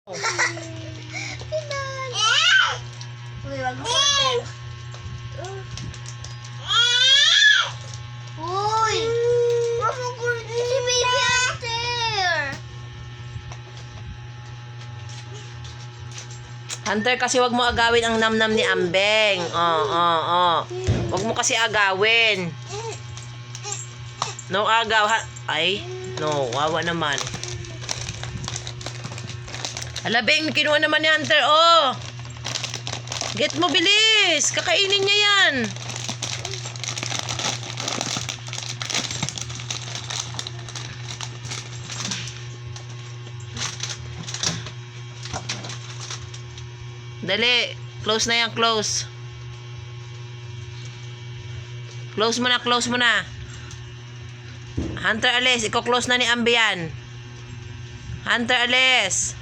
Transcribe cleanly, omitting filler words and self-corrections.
Uy, wag mo konti. Uy! Wag mo konti si Baby Hunter. Hunter, kasi wag mo agawin ang namnam ni Ambeng. Wag mo kasi agawin. No agaw. Ay, no. Wawa naman. Hala, Beng, kinuha naman ni Hunter, oh. Get mo, bilis. Kakainin niya yan. Dali. Close na yan, close. Close mo na, close mo na. Hunter, alis. Iko-close na ni Ambi yan. Hunter, alis.